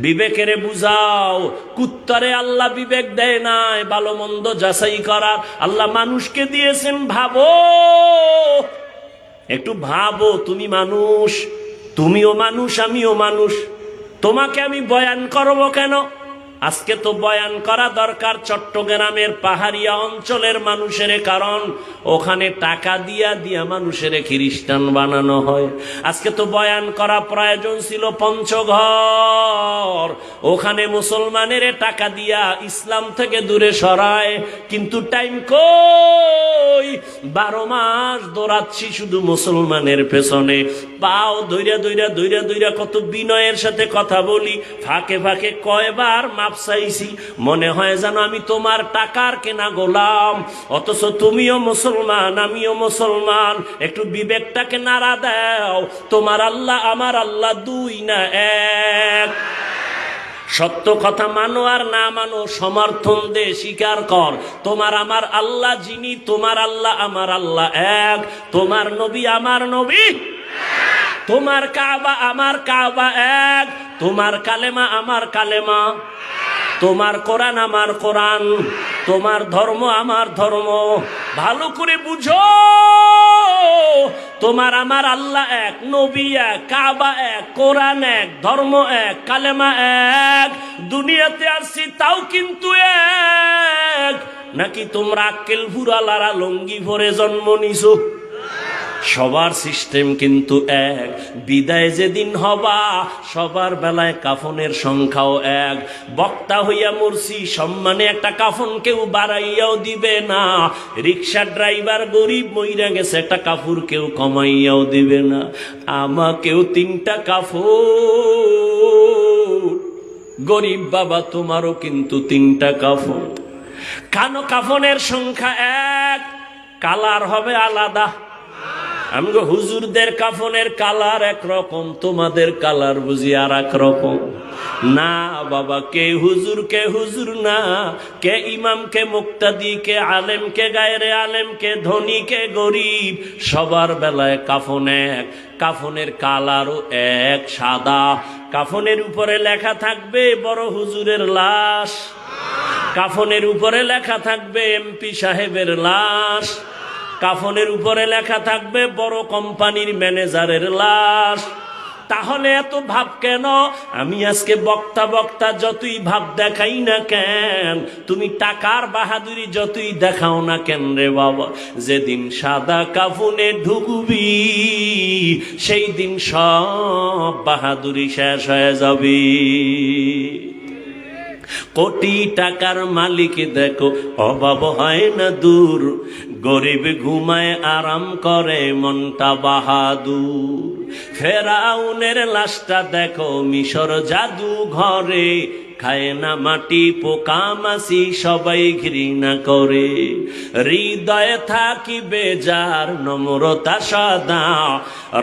বিবেকেরে বুঝাও। কুত্তারে আল্লাহ বিবেক দেয় নাই ভালো মন্দ যাচাই করার, আল্লাহ মানুষকে দিয়েছেন। ভাবো, একটু ভাবো, তুমি মানুষ, তুমিও মানুষ, আমিও মানুষ। তোমাকে আমি বয়ান করব কেন? আজকে তো বয়ান করা দরকার চট্টগ্রামের পাহাড়িয়া অঞ্চলের মানুষের, কারণ ওখানে টাকা দিয়া দিয়া মানুষের খ্রিস্টান বানানো হয়। আজকে তো বয়ান করা প্রয়োজন ছিল পঞ্চঘর, ওখানে মুসলমানের টাকা দিয়া ইসলাম থেকে দূরে সরায়, কিন্তু টাইম কই? 12 মাস দৌড়াচ্ছি শুধু মুসলমানের পেছনে, পাও ধৈর্য ধৈর্য ধৈর্য ধৈর্য কত বিনয়ের সাথে কথা বলি, ফাঁকে ফাঁকে কয়বার মাপ চাইছি, মনে হয় যেন আমি তোমার টাকার কেনা গোলাম, অথচ তুমিও মুসলমান, আমিও মুসলমান। একটু বিবেকটাকে নাড়া দাও। তোমার আল্লাহ আমার আল্লাহ দুই না এক। সত্য কথা মানো আর না মানো, সমর্থন দে, স্বীকার কর। তোমার আমার আল্লাহ যিনি, তোমার আল্লাহ আমার আল্লাহ এক। তোমার নবী আমার নবী, তোমার কাবা আমার কাবা এক। তোমার কালেমা আমার কালেমা, তোমার কোরআন আমার কোরআন, তোমার ধর্ম আমার ধর্ম। ভালো করে বুঝো, তোমার আমার আল্লাহ এক, নবী এক, কাবা এক, কোরআন এক, ধর্ম এক, কালেমা এক। দুনিয়াতে আসছি তাও কিন্তু এক। নাকি তোমরা আক্কেল ফুরালারা লঙ্গি ভরে জন্ম নিছো? সবার সিস্টেম কিন্তু এক। বিদায় যেদিন হবা সবার বেলায় কাফনের সংখ্যাও এক। বক্তা হইয়া মরছি, সম্মানে একটা কাফন কেউ বাড়াইয়াও দিবে না। রিক্সা ড্রাইভার গরিব মইরা গেছে, একটা কাফুর কেউ কমাইয়াও দিবে না। আমাকেও 3টা কাফন। গরিব বাবা তোমারও কিন্তু 3টা কাফন। কানো কাফনের সংখ্যা এক, কালার হবে আলাদা। আমগো হুজুরদের কাফনের কালার একরকম, তোমাদের কালার বুঝি আর এক রকম। না বাবা, কে হুজুর না, কে ইমাম, কে মুক্তাদি, কে আলেম, কে গায়রে আলেম, কে ধনী, কে গরিব, সবার বেলায় কাফন এক। কাফনের কালারও এক, সাদা। কাফনের উপরে লেখা থাকবে বড় হুজুরের লাশ, কাফনের উপরে লেখা থাকবে এমপি সাহেবের লাশ, কাফনের উপরে লেখা থাকবে বড় কোম্পানির ম্যানেজারের লাশ। তাহলে এত ভাব কেন? আমি আজকে বক্তা যতই ভাব দেখাই না কেন, তুমি টাকার বাহাদুরি যতই দেখাও না কেন রে বাবা, যেদিন সাদা কাফনে ঢুকবি সেই দিন সব বাহাদুরি শেষ হয়ে যাবে। কোটি টাকার মালিক দেখো অভাব হয় না দূর, গরিব ঘুমায় আরাম করে মনটা বাহাদুর। ফেরাউনের লাশটা দেখো মিশর জাদু ঘরে, খায় না মাটি পোকা মাছি সবাই ঘৃণা করে। হৃদয়ে থাকিবে যার নম্রতা সদা,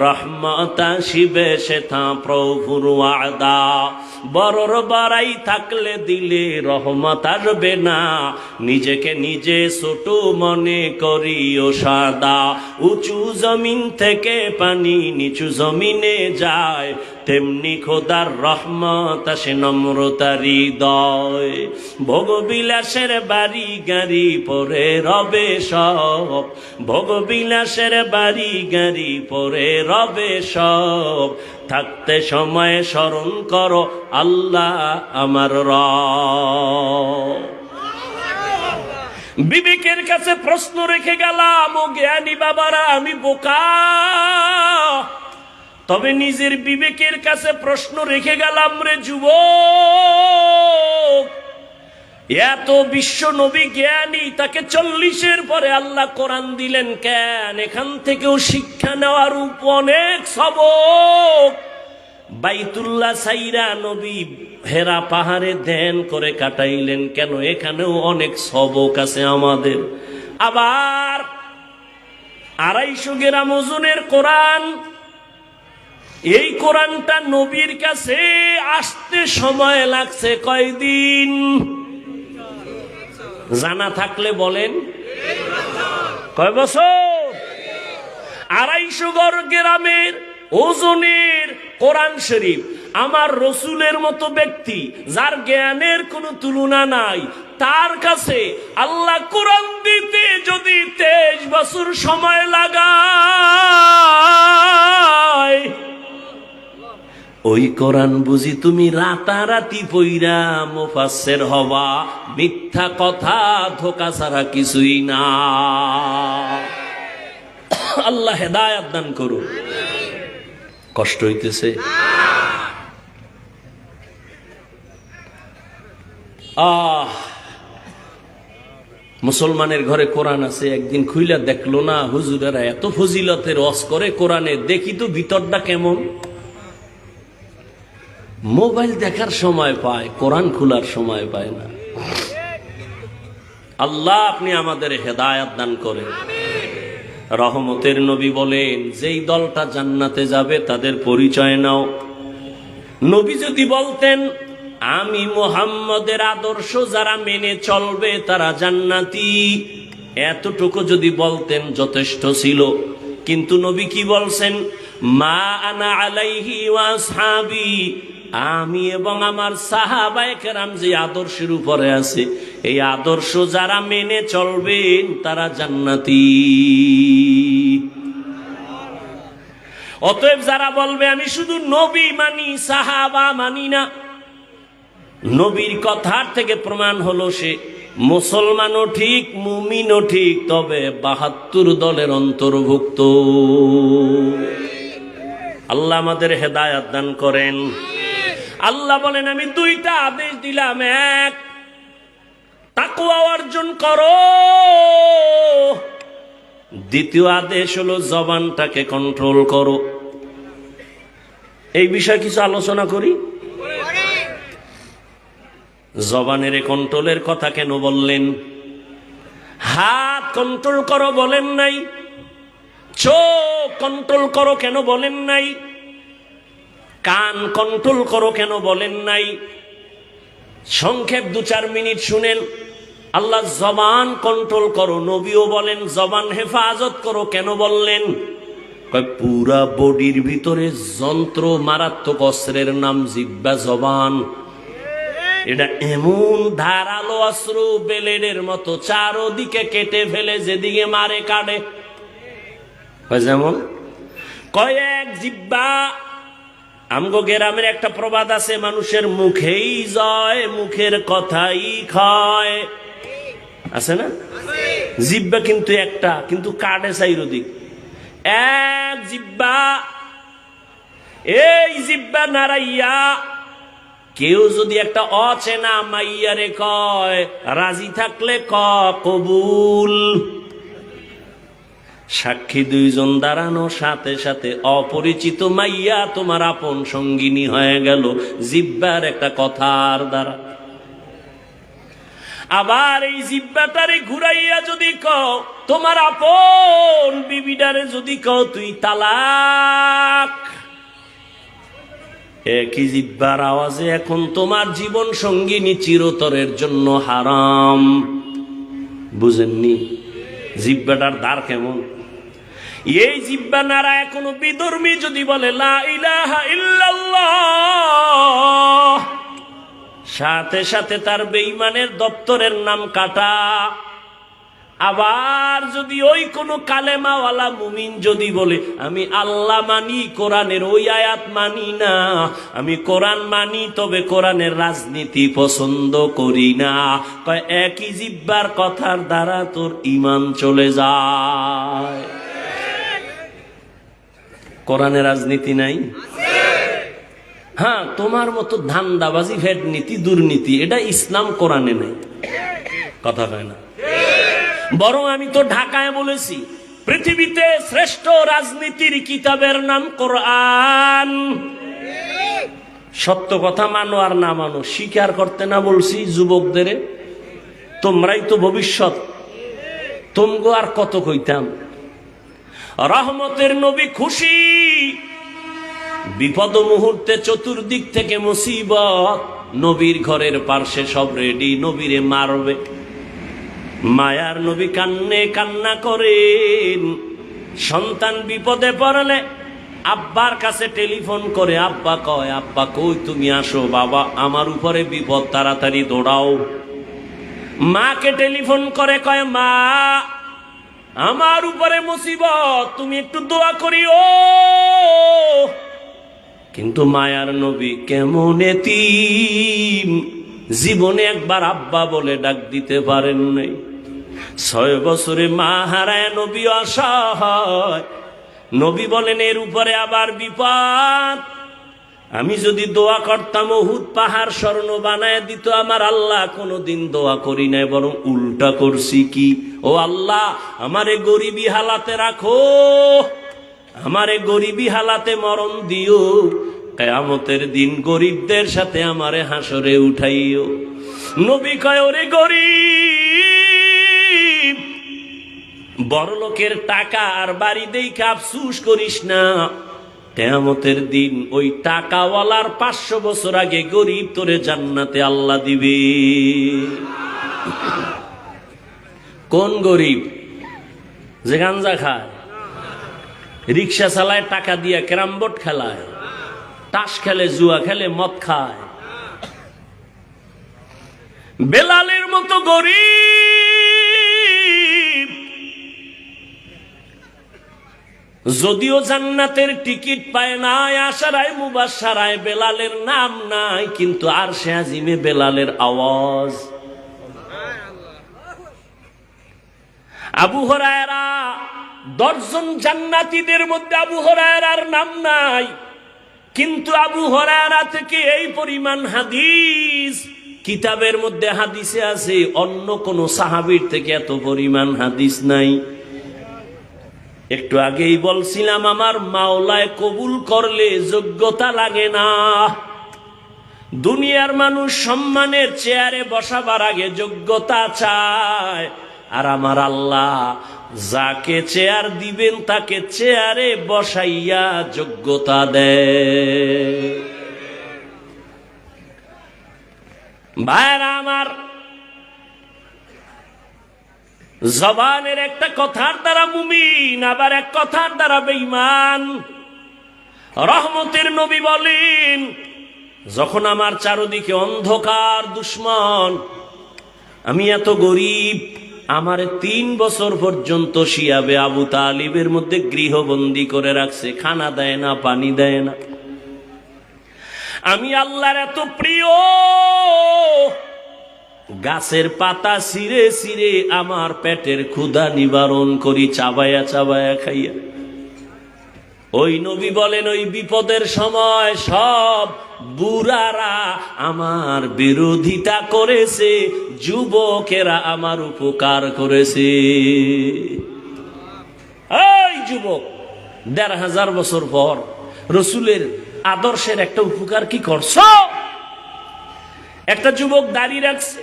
রহমত আসিবে সেথা প্রভুর ওয়াদা। বড়র বড়াই থাকলে দিলে রহমত আসবে না, নিজেকে নিজে ছোট মনে করিও সাদা। উঁচু জমিন থেকে পানি নিচু জমিনে যায়, তেমনি খোদার রহমত আসে নম্রতার হৃদয়। ভোগবিলাসের বাড়ি গাড়ি পরে রবে সব, ভোগবিলাসের বাড়ি গাড়ি পরে রবে সব। থাকতে সময় স্মরণ করো আল্লাহ আমার রব। বিবেকের কাছে প্রশ্ন রেখে গেলাম, ও জ্ঞানী বাবারা আমি বোকা, তবে নিজের বিবেকের কাছে প্রশ্ন রেখে গেলাম রে যুবক। এত বিশ্ব নবী জ্ঞানী, তাকে 40-এর পরে আল্লাহ কোরআন দিলেন কেন? এখান থেকেও শিক্ষা নেওয়ার অনেক সবক। বাইতুল্লাহ সাইরা নবী হেরা পাহাড়ে ধ্যান করে কাটাইলেন কেন? এখানেও অনেক সবক আছে আমাদের। আবার 250 গ্রাম ওজনের কোরআন, এই কোরআনটা নবীর কাছে আসতে সময় লাগছে কয়দিন? জানা থাকলে বলেন কয় বছর? 250 গ্রামের ওজনের কোরআন শরীফ আমার রসুলের মতো ব্যক্তি যার জ্ঞানের কোনো তুলনা নাই, তার কাছে আল্লাহ কোরআন দিতে যদি 23 বছর সময় লাগায়, ওই কোরআন বুঝি তুমি রাতারাতি পইরা মুফাসসির হবা? মিথ্যা কথা, ধোঁকা ছাড়া কিছুই না। আল্লাহ হেদায়েত দান করুন। কষ্ট হইতেছে? মুসলমানের ঘরে কোরআন আছে, একদিন খুইলা দেখলো না হুজুরেরা এত ফজিলতের ওয়াজ করে কোরআনে, দেখি তো ভিতরটা কেমন। মোবাইল দেখার সময় পায়, কোরআন খোলার সময় পায় না। আল্লাহ আপনি আমাদের হেদায়েত দান করেন। রহমতের নবী বলেন, যেই দলটা জান্নাতে যাবে তাদের পরিচয় নাও। নবী যদি বলতেন আমি মুহাম্মদের আদর্শ যারা মেনে চলবে তারা জান্নাতি, এতটুকু যদি বলতেন যথেষ্ট ছিল। কিন্তু নবী কি বলছেন? মা আনা আলাইহি ওয়া আসহাবি, আমি এবং আমার সাহাবায়ে কেরাম যে আদর্শের উপরে আছে, এই আদর্শ যারা মেনে চলবেন তারা জান্নাতি। অতএব যারা বলবে আমি শুধু নবী মানি, সাহাবা মানি না, নবীর কথার থেকে প্রমাণ হলো সে মুসলমানও ঠিক, মুমিনও ঠিক, তবে 72 দলের অন্তর্ভুক্ত। আল্লাহ আমাদের হেদায়েত দান করেন। আল্লাহ বলেন আমি 2টা আদেশ দিলাম। এক, তাকওয়া অর্জন করো। দ্বিতীয় আদেশ হলো জবানটাকে কন্ট্রোল করো। এই বিষয়ে কিছু আলোচনা করি। জবানের কন্ট্রোলের কথা কেন বললেন? হাত কন্ট্রোল করো বলেন নাই? চোখ কন্ট্রোল করো কেন বলেন নাই? কান কন্ট্রোল করো কেন বলেন নাই? সংক্ষেপ 2-4 মিনিট শুনেন। আল্লাহ জবান কন্ট্রোল করো, নবীও বলেন জবান হেফাজত করো, কেন বললেন? পুরা বডির ভিতরে যন্ত্র, মারাত্মক অস্ত্রের নাম জিহ্বা, জবান। এটা এমন ধারালো অস্ত্র, বেলেডের মতো, চারদিকে কেটে ফেলে, যেদিকে মারে কাটে। যেমন কয়েক জিহ্বা। আমগো গ্রামের একটা প্রবাদ আছে, মানুষের মুখেই জয়, মুখের কথাই ক্ষয়। আছে না? জিহ্বা কিন্তু একটা, কিন্তু কাটে চাইরদিক। এক জিহ্বা, এই জিহ্বা নাড়াইয়া কেউ যদি একটা অচেনা মাইয়ারে কয়, রাজি থাকলে কবুল। সাক্ষী 2 জন দাঁড়ানো, সাথে সাথে অপরিচিত মাইয়া তোমার আপন সঙ্গিনী হয়ে গেল জিহ্বার একটা কথার দ্বারা। আবার এই জিহ্বাটারে ঘুরাইয়া যদি কও তোমার আপন বিবিডারে, যদি কও তুই তালাক, একই জিহ্বার আওয়াজে এখন তোমার জীবন সঙ্গিনী চিরতরের জন্য হারাম। বুঝেননি জিহ্বাটার দ্বার কেমন? এই জিহ্বা নারা এখনো বিধর্মী যদি বলে লা ইলাহা ইল্লাল্লাহ, সাথে সাথে তার বেঈমানের দপ্তরের নাম কাটা। আবার যদি ওই কোনো কালেমাওয়ালা মুমিন যদি বলে আমি আল্লাহ মানি, কোরআনের ওই আয়াত মানি না, আমি কোরআন মানি তবে কোরআনের রাজনীতি পছন্দ করি না, কয় একই জিহ্বার কথার দ্বারা তোর ঈমান চলে যায়। কোরআনে রাজনীতি নাই? হ্যাঁ, তোমার মতো ধান্দাবাজি, ভেট নীতি, দুর্নীতি, এটা ইসলাম কোরআনে নেই। কথা কয় না? বরং আমি তো ঢাকায় বলেছি পৃথিবীতে শ্রেষ্ঠ রাজনীতির কিতাবের নাম কোরআন। সত্য কথা মানো আর না মানো, স্বীকার করতে না বলছি যুবকদের, তোমরাই তো ভবিষ্যৎ, তোমগো আর কত কইতাম। রহমতের নবী খুশি, বিপদ মুহূর্তে চতুর্দিক থেকে মুসিবত, নবীর ঘরের পার্শ্বে সব রেডি, নবীরে মারবে। মায়ার নবী কান্না করেন, সন্তান বিপদে পড়লে আব্বার কাছে টেলিফোন করে, আব্বা কয়, আব্বা কই তুমি আসো, বাবা আমার উপরে বিপদ, তাড়াতাড়ি দৌড়াও। মাকে টেলিফোন করে, কয় মা আমার উপরে মুসিবত, তুমি একটু দোয়া করিও। কিন্তু মায়ার নবী কেমন এতিম, জীবনে একবার আব্বা বলে ডাক দিতে পারেন নাই। 6 বছরে মা হারায় নবী অসহায়। নবী বলেন এর উপরে আবার বিপদ, আমি যদি দোয়া করতাম উহুদ পাহাড় স্বর্ণ বানায় দিত আমার আল্লাহ। কোনোদিন দোয়া করি নাই, বরং উল্টা করছি কি, ও আল্লাহ আমারে গরিবী হালাতে রাখো, আমারে গরিবী হালাতে মরণ দিও, কিয়ামতের দিন গরিবদের সাথে আমারে হাসরে উঠাইও। নবী কয় ওরে গরিব, বড় লোকের টাকা আর বাড়ি দেইখা আফসুস করিস না, কিয়ামতের দিন ওই টাকাওয়ালার 500 বছর আগে গরিব তোরে জান্নাতে আল্লাহ দিবে। কোন গরিব? যে গাঞ্জা খায়, রিক্সা চালায়, টাকা দিয়ে ক্যারাম বোর্ড খেলায়, তাস খেলে, জুয়া খেলে, মদ খায়। বেলালের মতো গরিব, যদিও জান্নাতের টিকিট পায় না, আশারায় মুবাশশারায় বেলালের নাম নাই, কিন্তু আরশে আজিমে বেলালের আওয়াজ। আবু হুরায়রা, 10 জন জান্নাতীদের মধ্যে আবু হুরায়রার নাম নাই, কিন্তু আবু হুরায়রা থেকে এই পরিমাণ হাদিস কিতাবের মধ্যে হাদিসে আছে, অন্য কোন সাহাবীর থেকে এত পরিমাণ হাদিস নাই। একটু আগেই বলছিলাম আমার মাওলায় কবুল করলে যোগ্যতা লাগে না। দুনিয়ার মানুষ সম্মানের চেয়ারে বসাবার আগে যোগ্যতা চায়, আর আমার আল্লাহ যাকে চেয়ার দিবেন তাকে চেয়ারে বসাইয়া যোগ্যতা দেয়। ভাইরা আমার, জবানের একটা কথার দ্বারা মুমিন, আবার এক কথার দ্বারা বেঈমান। রহমতের নবী বলেন, যখন আমার চারদিকে অন্ধকার দুশ্মন, আমি এত গরিব, আমার 3 বছর পর্যন্ত শিয়াবে আবু তালিবের মধ্যে গৃহবন্দী করে রাখছে, খানা দেয় না, পানি দেয় না। আমি আল্লাহর এত প্রিয়, গাছের পাতা ছিঁড়ে ছিঁড়ে আমার পেটের ক্ষুধা নিবারণ করি, চাবায়া চাবায়া খাইয়া। ওই নবী বলেন, ওই বিপদের সময় সব বুড়ারা আমার বিরোধিতা করেছে, যুবকেরা আমার উপকার করেছে। এই যুবক, 1500 বছর পর রসুলের আদর্শের একটা উপকার কি করছো? একটা যুবক দাঁড়িয়ে রাখছে,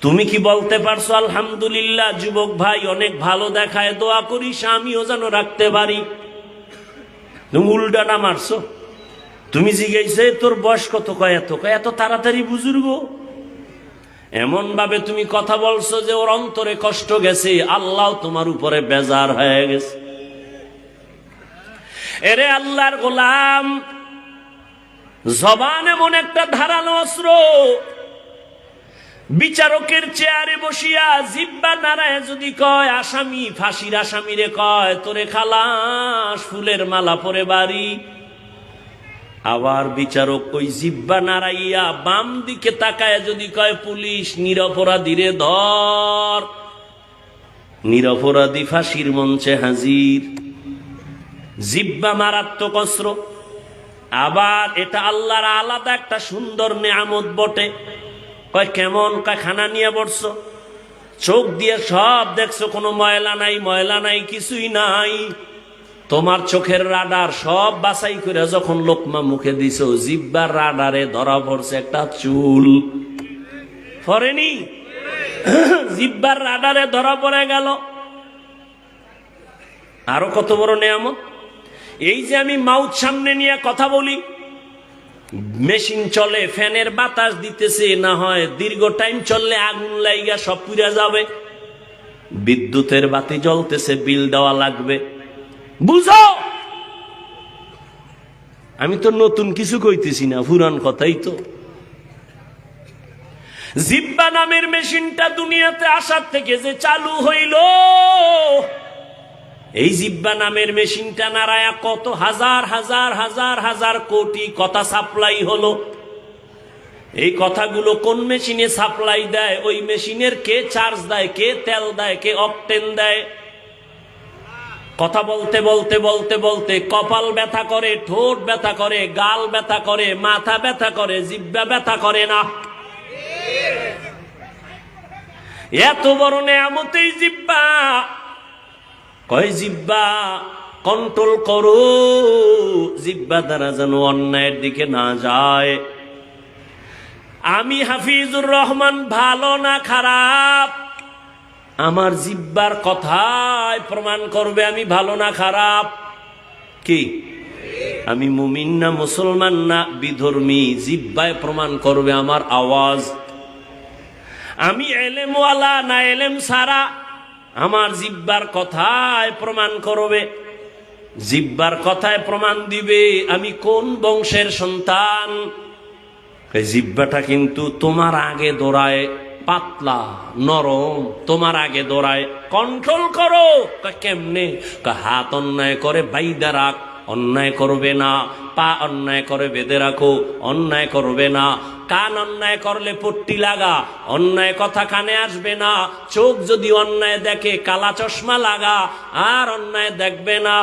তুমি কি বলতে পারছো আলহামদুলিল্লাহ যুবক ভাই অনেক ভালো দেখায়, দোয়া করিস আমিও যেন রাখতে পারি? তুমি উল্টাটা মারছো। তুমি জিজ্ঞাসা তোর বয়স কত? কয় এত। কয় এত তাড়াতাড়ি বুজুর্গ? এমন ভাবে তুমি কথা বলছো যে ওর অন্তরে কষ্ট গেছে, আল্লাহ তোমার উপরে বেজার হয়ে গেছে। এরে আল্লাহর গোলাম, জবান এমন একটা ধারালো অস্ত্র, বিচারকের চেয়ারে বসিয়া জিহ্বা নাড়ায় যদি কয় আসামি, ফাঁসির আসামিরে কয় তোরে খালাস, ফুলের মালা পরে বাড়ি। আবার বিচারক ওই জিহ্বা নাড়াইয়া বাম দিকে তাকায় যদি কয় পুলিশ, নিরপরাধীরে ধর, নিরপরাধী ফাঁসির মঞ্চে হাজির। জিহ্বা মারাত্মক অস্ত্র। আবার এটা আল্লাহর আলাদা একটা সুন্দর নেয়ামত বটে। কয় কেমন? কয় খানা নিয়ে বসছো, চোখ দিয়ে সব দেখছো, কোনো ময়লা নাই, ময়লা নাই, কিছুই নাই। তোমার চোখের রাডার সব বাছাই করে যখন লোকমা মুখে দিছো, জিহ্বার রাডারে ধরা পড়ছে একটা চুল। পড়েনি? জিহ্বার রাডারে ধরা পড়ে গেল। আরো কত বড় নেয়ামত! এই যে আমি মাউথ সামনে নিয়ে কথা বলি, মেশিন চলে, ফ্যানের বাতাস দিতেছে, না হয় দীর্ঘ টাইম চললে আগুন লাইগা সব পুড়ে যাবে। বিদ্যুতের বাতি জ্বলতেছে, বিল দেওয়া লাগবে। বুঝো, আমি তো নতুন কিছু কইতেছি না, পুরান কথাই তো। জিব্বা নামের মেশিনটা দুনিয়াতে আসার থেকে যে চালু হইল, এই জিব্বা নামের মেশিনটা নাড়ায়া কত হাজার হাজার হাজার হাজার কোটি কথা সাপ্লাই হলো। এই কথাগুলো কোন মেশিনে সাপ্লাই দেয়? ওই মেশিনের কে চার্জ দেয়, কে তেল দেয়, কে অকটেন দেয়? কথা বলতে বলতে বলতে বলতে কপাল ব্যথা করে, ঠোঁট ব্যথা করে, গাল ব্যথা করে, মাথা ব্যথা করে, জিব্বা ব্যথা করে না? এত বড় নেয়ামতেই জিব্বা। কয় জিব্বা কন্ট্রোল করো, জিব্বা দ্বারা যেন অন্যায়ের দিকে না যায়। আমি হাফিজুর রহমান ভালো না খারাপ, আমার জিব্বার কথায় প্রমাণ করবে আমি ভালো না খারাপ। কি আমি মুমিন না মুসলমান না বিধর্মী, জিব্বায় প্রমাণ করবে আমার আওয়াজ। আমি এলেমওয়ালা না এলেম সারা, আমার জিব্বার কথায় প্রমাণ করবে। জিব্বার কথায় প্রমাণ দিবে আমি কোন বংশের সন্তান। জিব্বাটা কিন্তু তোমার আগে দৌড়ায়, পাতলা নরম, তোমার আগে দৌড়ায়। কন্ট্রোল করো। কেমনে? হাত অন্যায় করে বাইদা রাখ, অন্যায় করবে না। পা অন্যায় করে বেঁধে রাখো, অন্যায় করবে না। কান অন্যায় করলে পট্টি লাগা, অন্যায় কথা কানে আসবে না। চোখ যদি অন্যায় দেখে কালা চশমা লাগা, আর অন্যায় দেখবে না।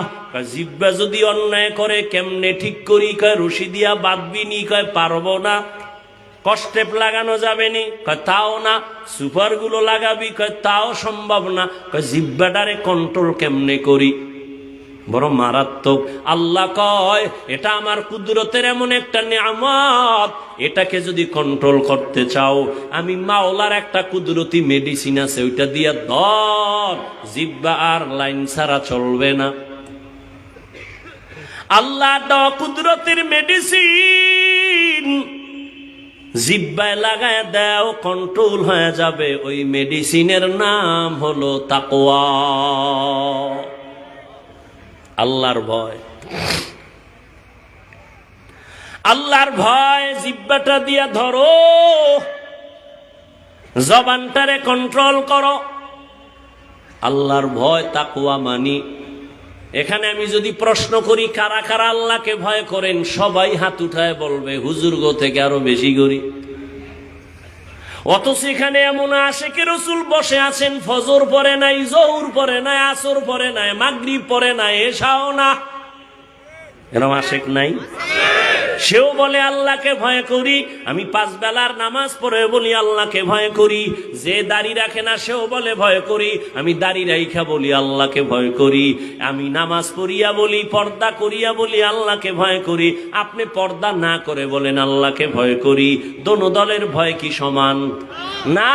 জিহ্বা যদি অন্যায় করে কেমনে ঠিক করি? কয় রশি দিয়া বাঁধবি নি? কয় পারবো না। কষ্টেপ লাগানো যাবে নি? কয় তাও না। সুপার গুলো লাগাবি? কয় তাও সম্ভব না। কয় জিহ্বাটারে কন্ট্রোল কেমনে করি? বড় মারাত্মক। আল্লাহ কয় এটা আমার কুদরতের এমন একটা নিয়ামত, এটাকে যদি কন্ট্রোল করতে চাও, আমি মাওলার একটা কুদরতি মেডিসিন আছে, ওইটা দিয়া ধর, জিহ্বা আর লাইন ছাড়া চলবে না। আল্লাহ দেওয়া কুদরতের মেডিসিন জিহ্বায় লাগায় দাও, কন্ট্রোল হয়ে যাবে। ওই মেডিসিনের নাম হলো তাকওয়া, আল্লাহর ভয়। আল্লাহর ভয় জিহ্বাটা দিয়া ধরো, জবানটারে কন্ট্রোল করো। আল্লাহর ভয় তাকওয়া মানি। এখানে আমি যদি প্রশ্ন করি কারা কারা আল্লাহকে ভয় করেন, সবাই হাত উঠায় বলবে হুজুর গো থেকে আরো বেশি করি। অথচ এখানে এমন আশেকে রসুল বসে আছেন, ফজর পরে নাই, জোহর পরে নাই, আসর পরে নাই, মাগরিব পরে নাই, এশাও না। এরকম আশেক নাই? সেও বলে আল্লাহকে ভয় করি। আমি 5 বেলার নামাজ পড়ে বলি আল্লাহকে ভয় করি। যে দাড়ি রাখে না সেও বলে ভয় করি। আমি দাড়ি রাইখা বলি আল্লাহকে ভয় করি। আমি নামাজ পড়িয়া বলি, পর্দা করিয়া বলি আল্লাহকে ভয় করি। আপনি পর্দা না করে বলেন আল্লাহকে ভয় করি। দোনো দলের ভয় কি সমান? না।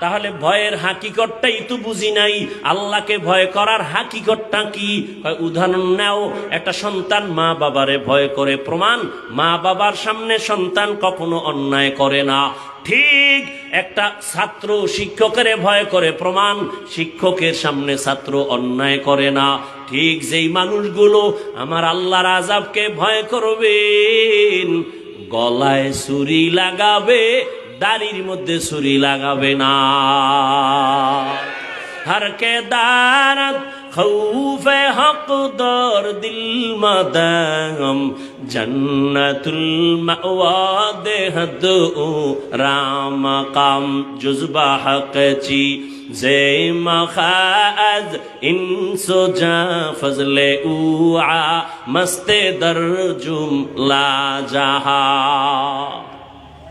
তাহলে ভয়ের হাকিকতটাই তো বুঝি নাই। আল্লাহকে ভয় করার হাকিকতটা কি? উদাহরণ নাও, একটা সন্তান মা বাবারে ভয় করে, প্রমাণ মা বাবার সামনে সন্তান কখনো অন্যায় করে না। ঠিক একটা ছাত্র শিক্ষকের ভয় করে, প্রমাণ শিক্ষকের সামনে ছাত্র অন্যায় করে না। ঠিক যেই মানুষগুলো আমার আল্লাহর আযাবকে ভয় করবেন, গলায় ছুরি লাগাবে, দাড়ির মধ্যে ছুরি লাগাবে না। हर के दारत खौफ हक दर दिल मदम जन्नतुल मअवा देहद राम काम जुज़बा हक ची जे मखाज इंसो जा फजले उआ मस्ते दर जुमला जहा।